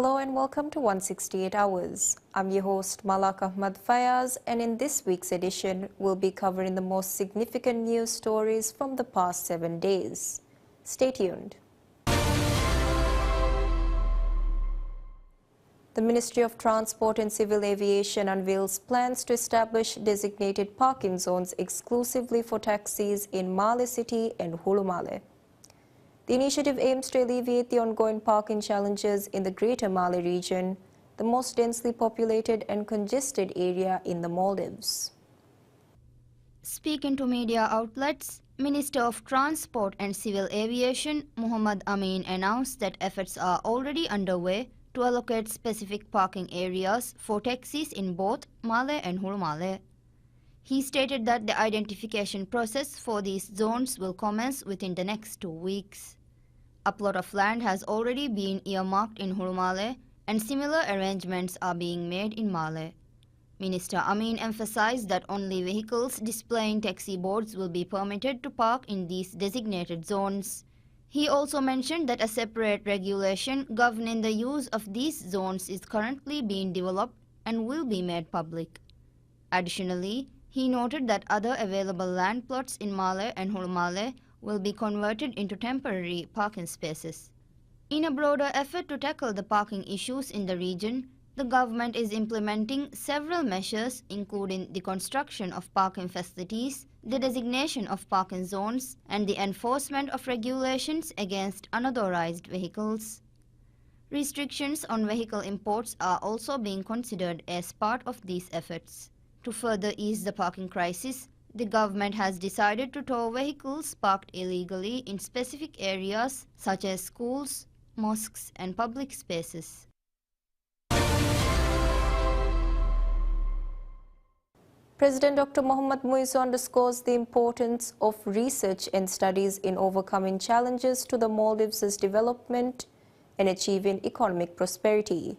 Hello and welcome to 168 Hours. I'm your host Malak Ahmad Fayaz, and in this week's edition, we'll be covering the most significant news stories from the past 7 days. Stay tuned. The Ministry of Transport and Civil Aviation unveils plans to establish designated parking zones exclusively for taxis in Male City and Hulumale. The initiative aims to alleviate the ongoing parking challenges in the Greater Male region, the most densely populated and congested area in the Maldives. Speaking to media outlets, Minister of Transport and Civil Aviation Muhammad Amin announced that efforts are already underway to allocate specific parking areas for taxis in both Male and Hulumale. He stated that the identification process for these zones will commence within the next 2 weeks. A plot of land has already been earmarked in Hulumale, and similar arrangements are being made in Male. Minister Amin emphasized that only vehicles displaying taxi boards will be permitted to park in these designated zones. He also mentioned that a separate regulation governing the use of these zones is currently being developed and will be made public. Additionally, he noted that other available land plots in Male and Hulumale will be converted into temporary parking spaces. In a broader effort to tackle the parking issues in the region, the government is implementing several measures, including the construction of parking facilities, the designation of parking zones, and the enforcement of regulations against unauthorized vehicles. Restrictions on vehicle imports are also being considered as part of these efforts. To further ease the parking crisis, the government has decided to tow vehicles parked illegally in specific areas such as schools, mosques, and public spaces. President Dr. Mohammad Muizzu underscores the importance of research and studies in overcoming challenges to the Maldives' development and achieving economic prosperity.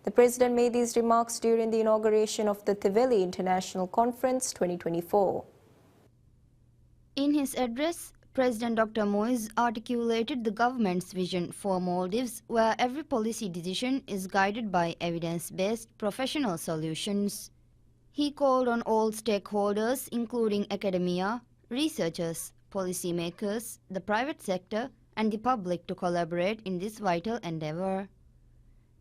The President made these remarks during the inauguration of the Teveli International Conference 2024. In his address, President Dr. Muizzu articulated the government's vision for Maldives, where every policy decision is guided by evidence-based professional solutions. He called on all stakeholders, including academia, researchers, policymakers, the private sector, and the public to collaborate in this vital endeavor.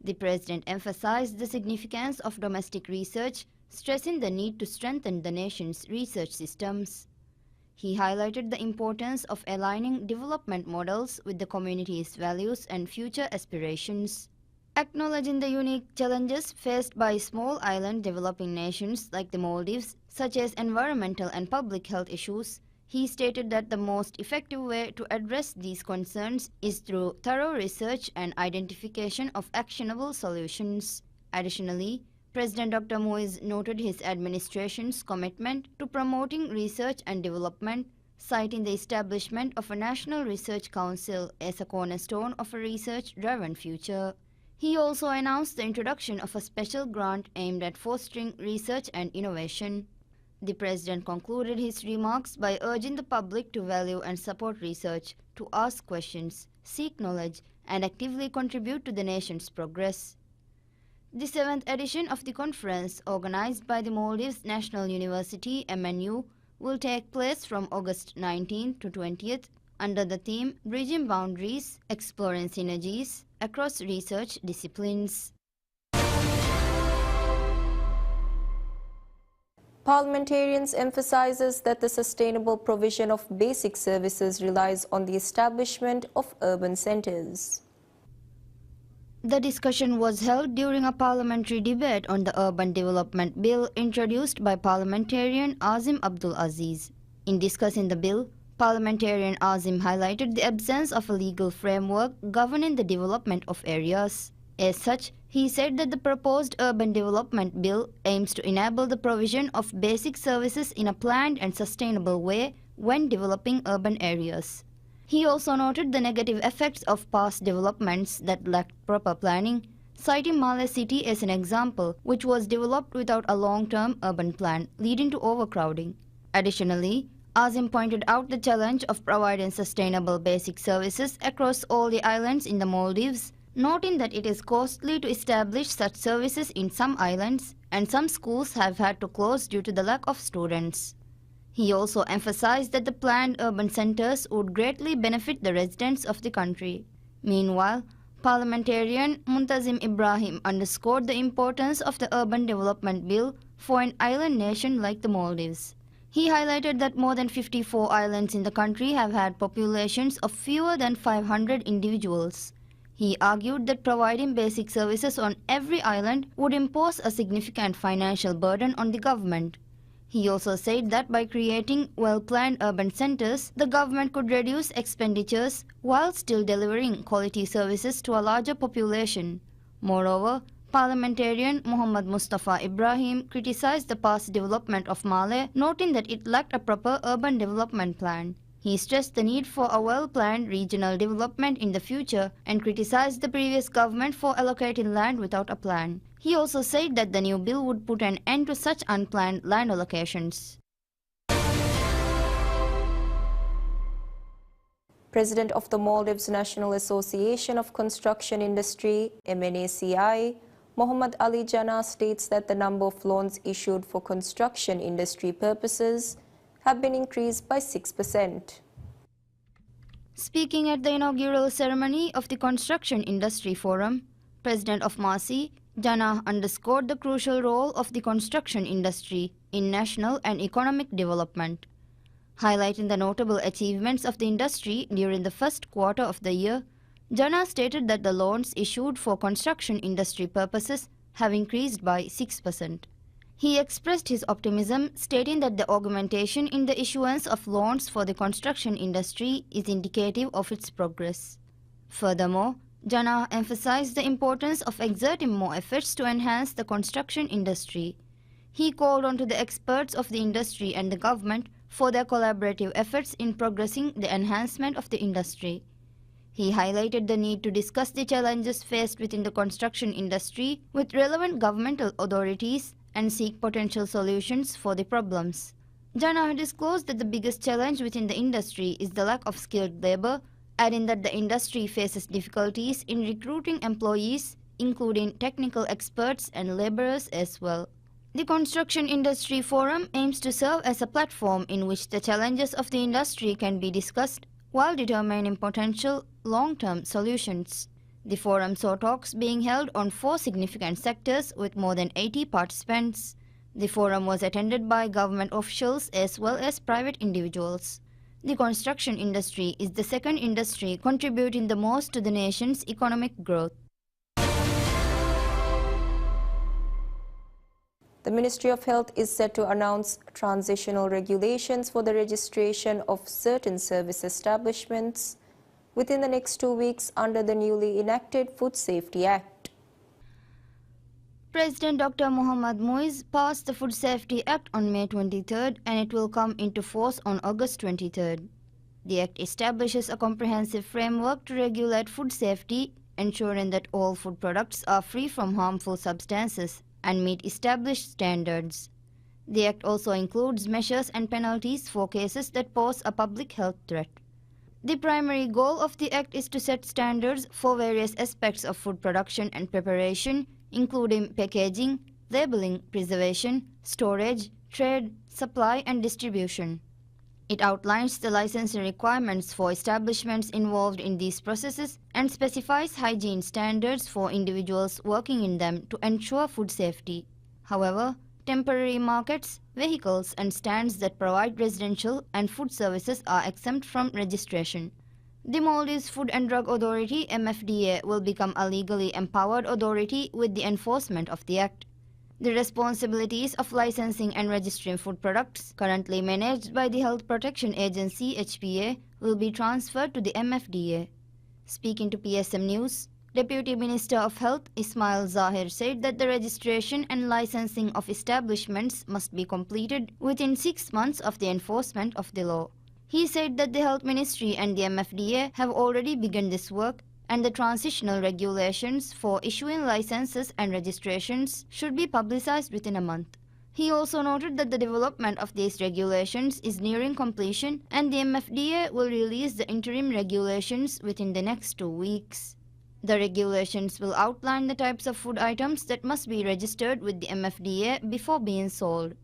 The President emphasized the significance of domestic research, stressing the need to strengthen the nation's research systems. He highlighted the importance of aligning development models with the community's values and future aspirations. Acknowledging the unique challenges faced by small island developing nations like the Maldives, such as environmental and public health issues, he stated that the most effective way to address these concerns is through thorough research and identification of actionable solutions. Additionally, President Dr. Muizzu noted his administration's commitment to promoting research and development, citing the establishment of a National Research Council as a cornerstone of a research-driven future. He also announced the introduction of a special grant aimed at fostering research and innovation. The President concluded his remarks by urging the public to value and support research, to ask questions, seek knowledge, and actively contribute to the nation's progress. The 7th edition of the conference, organized by the Maldives National University (MNU), will take place from August 19th to 20th under the theme Bridging Boundaries, Exploring Synergies across research disciplines. Parliamentarians emphasizes that the sustainable provision of basic services relies on the establishment of urban centers. The discussion was held during a parliamentary debate on the Urban Development Bill introduced by parliamentarian Azim Abdul Aziz. In discussing the bill, Parliamentarian Azim highlighted the absence of a legal framework governing the development of areas. As such, he said that the proposed Urban Development Bill aims to enable the provision of basic services in a planned and sustainable way when developing urban areas. He also noted the negative effects of past developments that lacked proper planning, citing Male City as an example, which was developed without a long-term urban plan, leading to overcrowding. Additionally, Azim pointed out the challenge of providing sustainable basic services across all the islands in the Maldives, noting that it is costly to establish such services in some islands and some schools have had to close due to the lack of students. He also emphasized that the planned urban centers would greatly benefit the residents of the country. Meanwhile, parliamentarian Muntazim Ibrahim underscored the importance of the urban development bill for an island nation like the Maldives. He highlighted that more than 54 islands in the country have had populations of fewer than 500 individuals. He argued that providing basic services on every island would impose a significant financial burden on the government. He also said that by creating well-planned urban centers, the government could reduce expenditures while still delivering quality services to a larger population. Moreover, parliamentarian Muhammad Mustafa Ibrahim criticized the past development of Malé, noting that it lacked a proper urban development plan. He stressed the need for a well-planned regional development in the future and criticized the previous government for allocating land without a plan. He also said that the new bill would put an end to such unplanned land allocations. President of the Maldives National Association of Construction Industry, MNACI, Mohammad Ali Jinnah states that the number of loans issued for construction industry purposes have been increased by 6%. Speaking at the inaugural ceremony of the Construction Industry Forum, President of MASI, Jinnah underscored the crucial role of the construction industry in national and economic development. Highlighting the notable achievements of the industry during the first quarter of the year, Jinnah stated that the loans issued for construction industry purposes have increased by 6%. He expressed his optimism, stating that the augmentation in the issuance of loans for the construction industry is indicative of its progress. Furthermore, Jinnah emphasized the importance of exerting more efforts to enhance the construction industry. He called on to the experts of the industry and the government for their collaborative efforts in progressing the enhancement of the industry. He highlighted the need to discuss the challenges faced within the construction industry with relevant governmental authorities and seek potential solutions for the problems. Jinnah disclosed that the biggest challenge within the industry is the lack of skilled labor, adding that the industry faces difficulties in recruiting employees, including technical experts and laborers as well. The Construction Industry Forum aims to serve as a platform in which the challenges of the industry can be discussed while determining potential long-term solutions. The forum saw talks being held on 4 significant sectors with more than 80 participants. The forum was attended by government officials as well as private individuals. The construction industry is the second industry contributing the most to the nation's economic growth. The Ministry of Health is set to announce transitional regulations for the registration of certain service establishments within the next 2 weeks under the newly enacted Food Safety Act. President Dr. Mohammad Muiz passed the Food Safety Act on May 23rd and it will come into force on August 23rd. The Act establishes a comprehensive framework to regulate food safety, ensuring that all food products are free from harmful substances and meet established standards. The Act also includes measures and penalties for cases that pose a public health threat. The primary goal of the Act is to set standards for various aspects of food production and preparation, including packaging, labeling, preservation, storage, trade, supply, and distribution. It outlines the licensing requirements for establishments involved in these processes and specifies hygiene standards for individuals working in them to ensure food safety. However, temporary markets, vehicles, and stands that provide residential and food services are exempt from registration. The Maldives Food and Drug Authority (MFDA) will become a legally empowered authority with the enforcement of the Act. The responsibilities of licensing and registering food products, currently managed by the Health Protection Agency (HPA), will be transferred to the MFDA. Speaking to PSM News, Deputy Minister of Health Ismail Zahir said that the registration and licensing of establishments must be completed within 6 months of the enforcement of the law. He said that the Health Ministry and the MFDA have already begun this work and the transitional regulations for issuing licenses and registrations should be publicized within a month. He also noted that the development of these regulations is nearing completion and the MFDA will release the interim regulations within the next 2 weeks. The regulations will outline the types of food items that must be registered with the MFDA before being sold.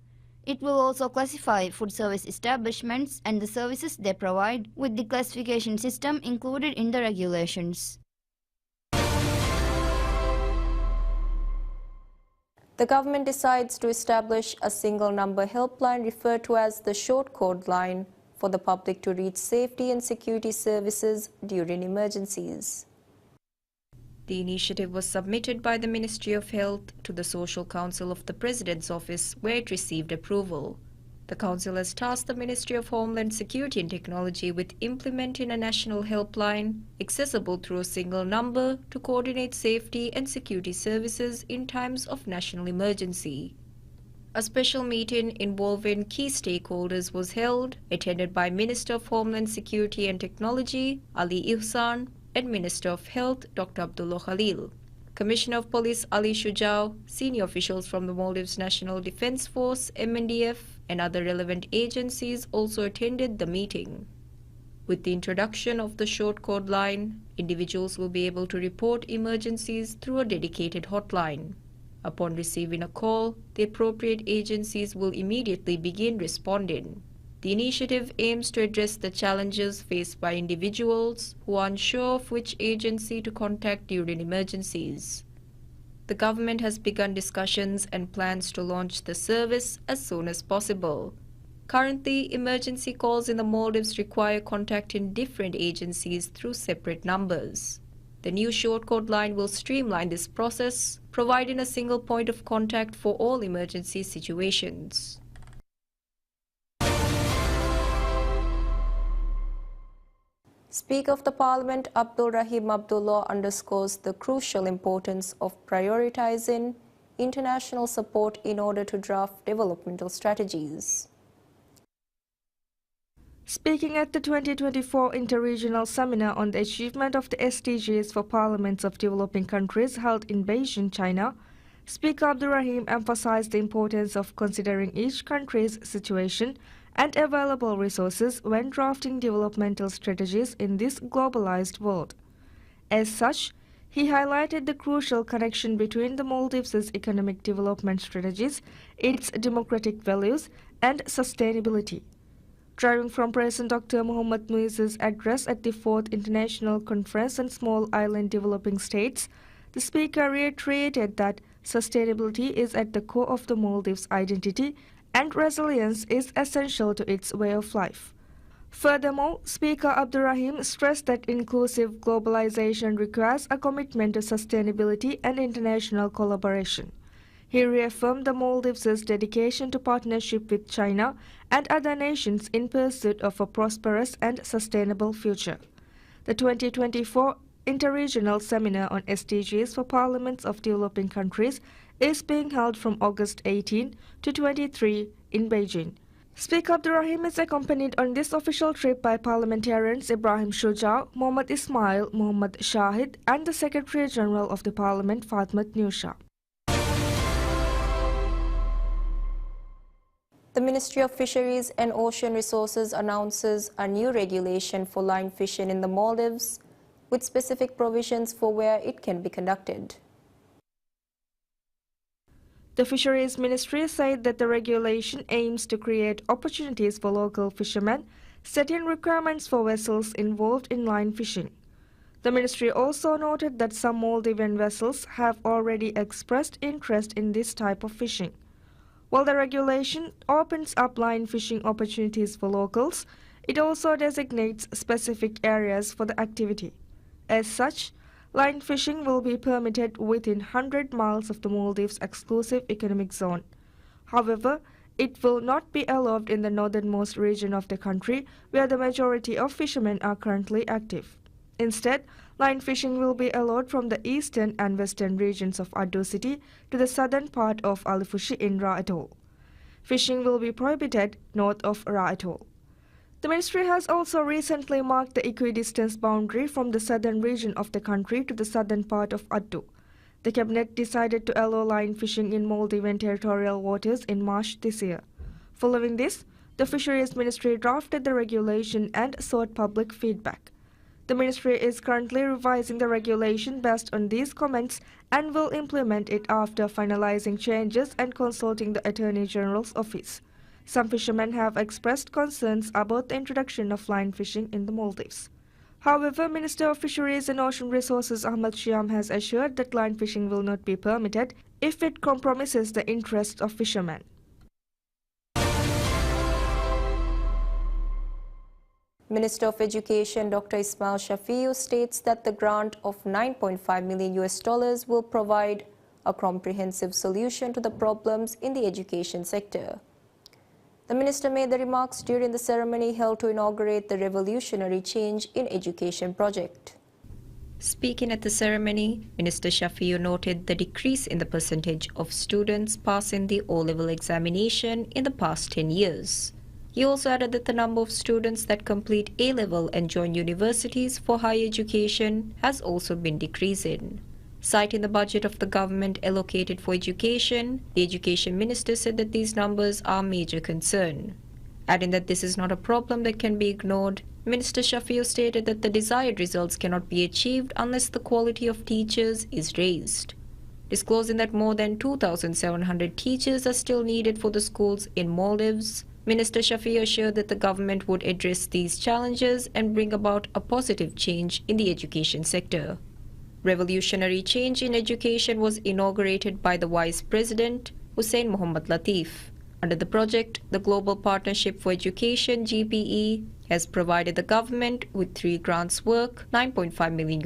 It will also classify food service establishments and the services they provide with the classification system included in the regulations. The government decides to establish a single number helpline referred to as the short code line for the public to reach safety and security services during emergencies. The initiative was submitted by the Ministry of Health to the Social Council of the President's Office, where it received approval. The Council has tasked the Ministry of Homeland Security and Technology with implementing a national helpline accessible through a single number to coordinate safety and security services in times of national emergency. A special meeting involving key stakeholders was held, attended by Minister of Homeland Security and Technology, Ali Ihsan, and Minister of Health, Dr. Abdullah Khalil. Commissioner of Police Ali Shujao, senior officials from the Maldives National Defence Force, MNDF, and other relevant agencies also attended the meeting. With the introduction of the short code line, individuals will be able to report emergencies through a dedicated hotline. Upon receiving a call, the appropriate agencies will immediately begin responding. The initiative aims to address the challenges faced by individuals who are unsure of which agency to contact during emergencies. The government has begun discussions and plans to launch the service as soon as possible. Currently, emergency calls in the Maldives require contacting different agencies through separate numbers. The new short code line will streamline this process, providing a single point of contact for all emergency situations. Speaker of the Parliament Abdul Rahim Abdullah underscores the crucial importance of prioritizing international support in order to draft developmental strategies. Speaking at the 2024 Interregional Seminar on the Achievement of the SDGs for Parliaments of Developing Countries held in Beijing, China, Speaker Abdul Rahim emphasized the importance of considering each country's situation and available resources when drafting developmental strategies in this globalized world. As such, he highlighted the crucial connection between the Maldives' economic development strategies, its democratic values, and sustainability. Drawing from President Dr. PSMNEWS' address at the 4th International Conference on Small Island Developing States, the speaker reiterated that sustainability is at the core of the Maldives' identity and resilience is essential to its way of life. Furthermore, Speaker Abdul Rahim stressed that inclusive globalization requires a commitment to sustainability and international collaboration. He reaffirmed the Maldives' dedication to partnership with China and other nations in pursuit of a prosperous and sustainable future. The 2024 Interregional Seminar on SDGs for Parliaments of Developing Countries is being held from August 18 to 23 in Beijing. Speaker Abdul Rahim is accompanied on this official trip by parliamentarians Ibrahim Shujao, Mohammad Ismail, Mohammad Shahid, and the Secretary General of the Parliament, Fatmat Nusha. The Ministry of Fisheries and Ocean Resources announces a new regulation for line fishing in the Maldives, with specific provisions for where it can be conducted. The Fisheries Ministry said that the regulation aims to create opportunities for local fishermen, setting requirements for vessels involved in line fishing. The ministry also noted that some Maldivian vessels have already expressed interest in this type of fishing. While the regulation opens up line fishing opportunities for locals, it also designates specific areas for the activity. As such, line fishing will be permitted within 100 miles of the Maldives' exclusive economic zone. However, it will not be allowed in the northernmost region of the country, where the majority of fishermen are currently active. Instead, line fishing will be allowed from the eastern and western regions of Ado City to the southern part of Alifushi in Ra Atoll. Fishing will be prohibited north of Ra Atoll. The ministry has also recently marked the equidistance boundary from the southern region of the country to the southern part of Ado. The cabinet decided to allow line fishing in Maldivian territorial waters in March this year. Following this, the Fisheries Ministry drafted the regulation and sought public feedback. The ministry is currently revising the regulation based on these comments and will implement it after finalizing changes and consulting the Attorney General's office. Some fishermen have expressed concerns about the introduction of line fishing in the Maldives. However, Minister of Fisheries and Ocean Resources Ahmad Shyam has assured that line fishing will not be permitted if it compromises the interests of fishermen. Minister of Education Dr. Ismail Shafiu states that the grant of $9.5 million will provide a comprehensive solution to the problems in the education sector. The minister made the remarks during the ceremony held to inaugurate the Revolutionary Change in Education project. Speaking at the ceremony, Minister Shafiu noted the decrease in the percentage of students passing the O-level examination in the past 10 years. He also added that the number of students that complete A-level and join universities for higher education has also been decreasing. Citing the budget of the government allocated for education, the Education Minister said that these numbers are a major concern. Adding that this is not a problem that can be ignored, Minister Shafiu stated that the desired results cannot be achieved unless the quality of teachers is raised. Disclosing that more than 2,700 teachers are still needed for the schools in Maldives, Minister Shafiu assured that the government would address these challenges and bring about a positive change in the education sector. Revolutionary Change in Education was inaugurated by the Vice President, Hussein Mohammad Latif. Under the project, the Global Partnership for Education (GPE) has provided the government with 3 grants worth $9.5 million.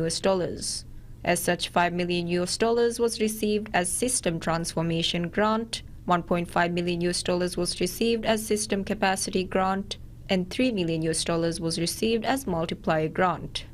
As such, $5 million was received as System Transformation Grant, $1.5 million was received as System Capacity Grant, and $3 million was received as Multiplier Grant.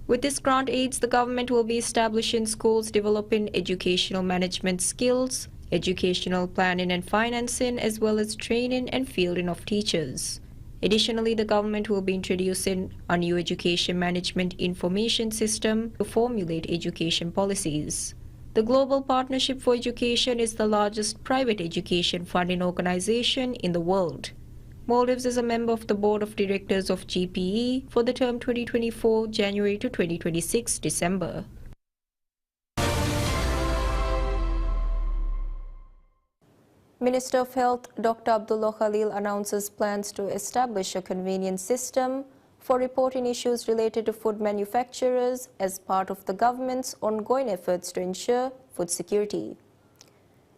With this grant aids, the government will be establishing schools developing educational management skills, educational planning and financing, as well as training and fielding of teachers. Additionally, the government will be introducing a new education management information system to formulate education policies. The Global Partnership for Education is the largest private education funding organization in the world. Maldives is a member of the Board of Directors of GPE for the term 2024 January to 2026 December. Minister of Health Dr. Abdullah Khalil announces plans to establish a convenient system for reporting issues related to food manufacturers as part of the government's ongoing efforts to ensure food security.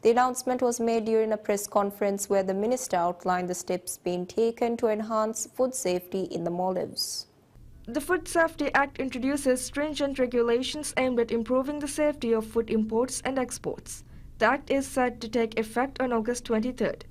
The announcement was made during a press conference where the minister outlined the steps being taken to enhance food safety in the Maldives. The Food Safety Act introduces stringent regulations aimed at improving the safety of food imports and exports. The act is set to take effect on August 23rd.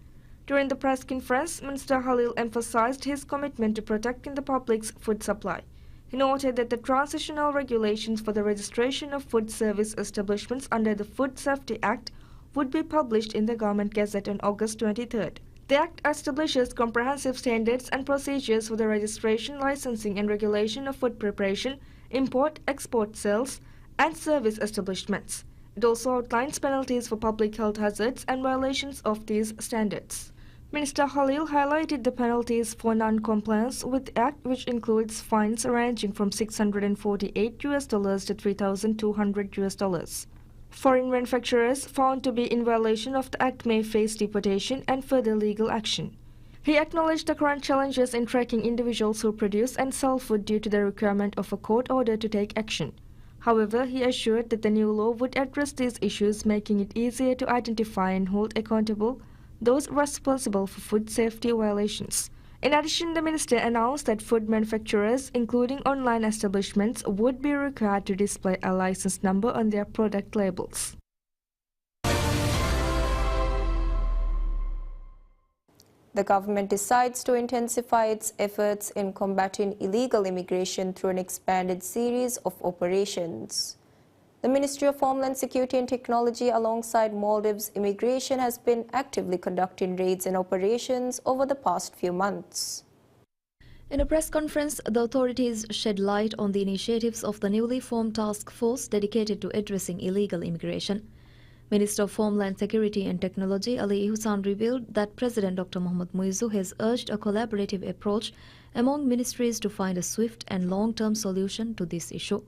During the press conference, Minister Khalil emphasized his commitment to protecting the public's food supply. He noted that the transitional regulations for the registration of food service establishments under the Food Safety Act would be published in the Government Gazette on August 23rd. The Act establishes comprehensive standards and procedures for the registration, licensing and regulation of food preparation, import, export, sales and service establishments. It also outlines penalties for public health hazards and violations of these standards. Minister Khalil highlighted the penalties for non-compliance with the Act, which includes fines ranging from $648 to $3,200. Foreign manufacturers found to be in violation of the Act may face deportation and further legal action. He acknowledged the current challenges in tracking individuals who produce and sell food due to the requirement of a court order to take action. However, he assured that the new law would address these issues, making it easier to identify and hold accountable those responsible for food safety violations. In addition, the minister announced that food manufacturers, including online establishments, would be required to display a license number on their product labels. The government decides to intensify its efforts in combating illegal immigration through an expanded series of operations. The Ministry of Homeland Security and Technology, alongside Maldives Immigration, has been actively conducting raids and operations over the past few months. In a press conference, the authorities shed light on the initiatives of the newly formed task force dedicated to addressing illegal immigration. Minister of Homeland Security and Technology Ali Ihsan revealed that President Dr. Mohamed Muizzu has urged a collaborative approach among ministries to find a swift and long-term solution to this issue.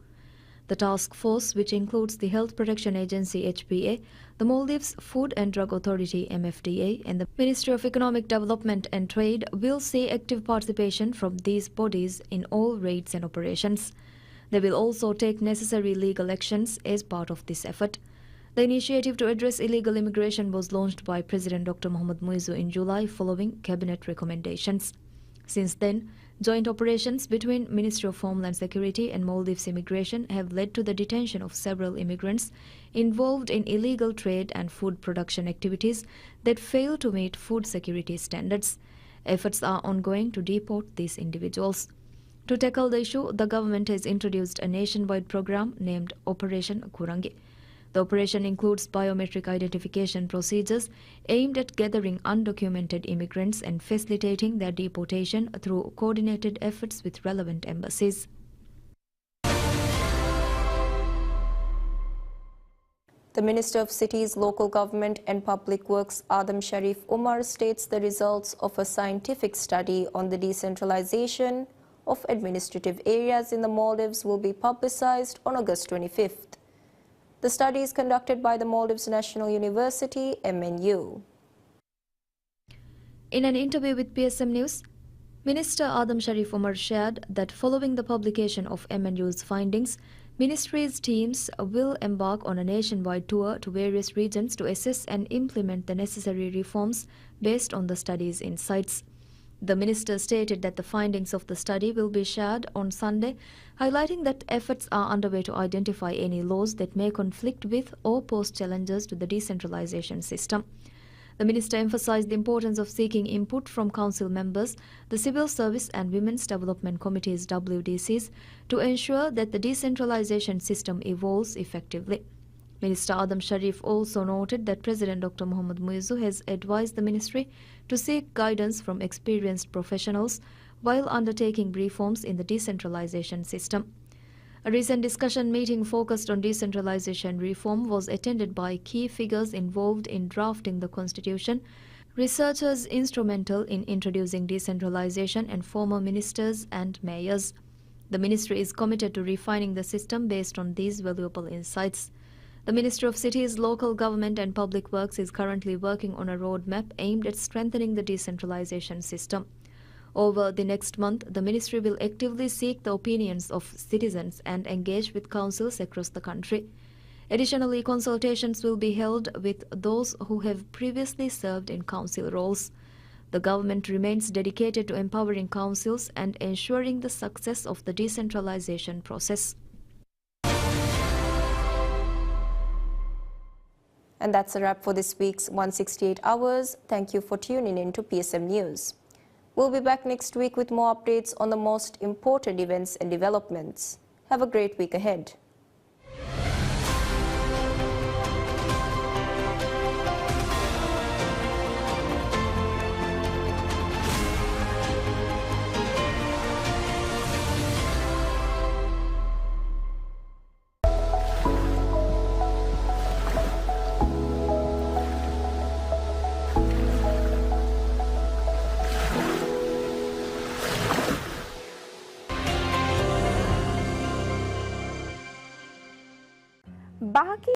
The task force, which includes the Health Protection Agency HPA, the Maldives Food and Drug Authority MFDA, and the Ministry of Economic Development and Trade, will see active participation from these bodies in all raids and operations. They will also take necessary legal actions as part of this effort. The initiative to address illegal immigration was launched by President Dr. Mohamed Muizzu in July following cabinet recommendations. Since then, joint operations between Ministry of Homeland Security and Maldives Immigration have led to the detention of several immigrants involved in illegal trade and food production activities that fail to meet food security standards. Efforts are ongoing to deport these individuals. To tackle the issue, the government has introduced a nationwide program named Operation Kurangi. The operation includes biometric identification procedures aimed at gathering undocumented immigrants and facilitating their deportation through coordinated efforts with relevant embassies. The Minister of Cities, Local Government and Public Works, Adam Sharif Umar, states the results of a scientific study on the decentralization of administrative areas in the Maldives will be publicized on August 25th. The study is conducted by the Maldives National University, MNU. In an interview with PSMNEWS, Minister Adam Sharif Umar shared that following the publication of MNU's findings, Ministry's teams will embark on a nationwide tour to various regions to assess and implement the necessary reforms based on the study's insights. The minister stated that the findings of the study will be shared on Sunday, highlighting that efforts are underway to identify any laws that may conflict with or pose challenges to the decentralization system. The minister emphasized the importance of seeking input from council members, the Civil Service and Women's Development Committees WDCs to ensure that the decentralization system evolves effectively. Minister Adam Sharif also noted that President Dr. Mohamed Muizzu has advised the ministry to seek guidance from experienced professionals while undertaking reforms in the decentralization system. A recent discussion meeting focused on decentralization reform was attended by key figures involved in drafting the constitution, researchers instrumental in introducing decentralization, and former ministers and mayors. The ministry is committed to refining the system based on these valuable insights. The Ministry of Cities, Local Government and Public Works is currently working on a roadmap aimed at strengthening the decentralization system. Over the next month, the ministry will actively seek the opinions of citizens and engage with councils across the country. Additionally, consultations will be held with those who have previously served in council roles. The government remains dedicated to empowering councils and ensuring the success of the decentralization process. And that's a wrap for this week's 168 Hours. Thank you for tuning in to PSM News. We'll be back next week with more updates on the most important events and developments. Have a great week ahead. बाकी